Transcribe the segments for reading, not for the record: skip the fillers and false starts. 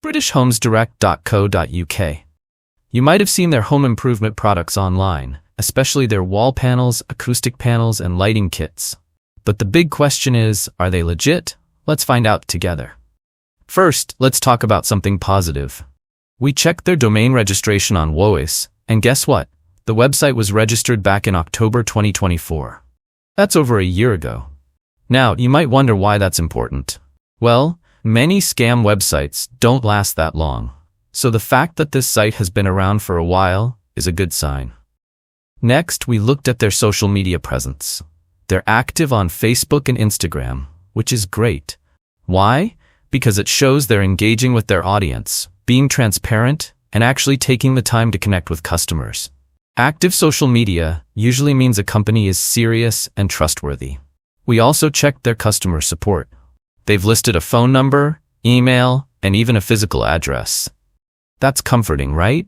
britishhomesdirect.co.uk. You might have seen their home improvement products online, especially their wall panels, acoustic panels, and lighting kits. But the big question is, are they legit? Let's find out together. First, let's talk about something positive. We checked their domain registration on WOIS, and guess what? The website was registered back in October 2024. That's over a year ago. Now, you might wonder why that's important. Well, many scam websites don't last that long, so the fact that this site has been around for a while is a good sign. Next, we looked at their social media presence. They're active on Facebook and Instagram, which is great. Why? Because it shows they're engaging with their audience, being transparent, and actually taking the time to connect with customers. Active social media usually means a company is serious and trustworthy. We also checked their customer support. They've listed a phone number, email, and even a physical address. That's comforting, right?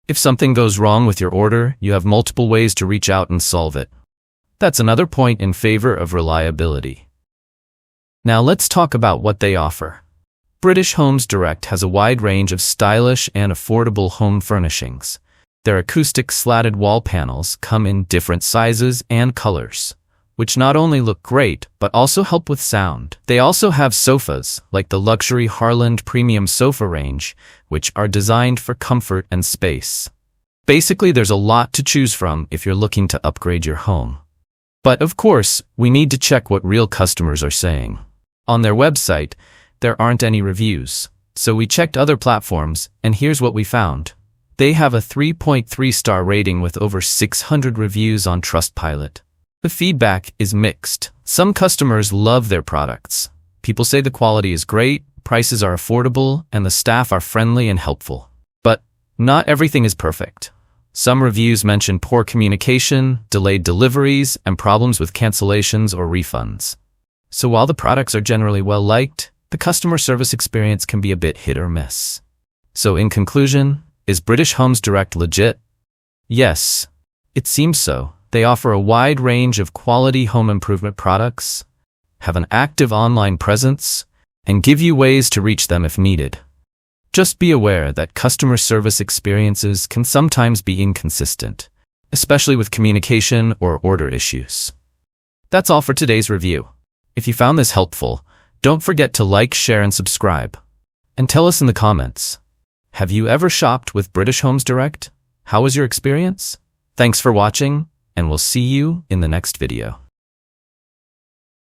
If something goes wrong with your order, you have multiple ways to reach out and solve it. That's another point in favor of reliability. Now let's talk about what they offer. British Homes Direct has a wide range of stylish and affordable home furnishings. Their acoustic slatted wall panels come in different sizes and colors, which not only look great, but also help with sound. They also have sofas, like the luxury Harland Premium Sofa range, which are designed for comfort and space. Basically, there's a lot to choose from if you're looking to upgrade your home. But of course, we need to check what real customers are saying. On their website, there aren't any reviews, so we checked other platforms, and here's what we found. They have a 3.3-star rating with over 600 reviews on Trustpilot. The feedback is mixed. Some customers love their products. People say the quality is great, prices are affordable, and the staff are friendly and helpful. But not everything is perfect. Some reviews mention poor communication, delayed deliveries, and problems with cancellations or refunds. So while the products are generally well-liked, the customer service experience can be a bit hit or miss. So in conclusion, is British Homes Direct legit? Yes, it seems so. They offer a wide range of quality home improvement products, have an active online presence, and give you ways to reach them if needed. Just be aware that customer service experiences can sometimes be inconsistent, especially with communication or order issues. That's all for today's review. If you found this helpful, don't forget to like, share, and subscribe. And tell us in the comments, have you ever shopped with British Homes Direct? How was your experience? Thanks for watching, and we'll see you in the next video.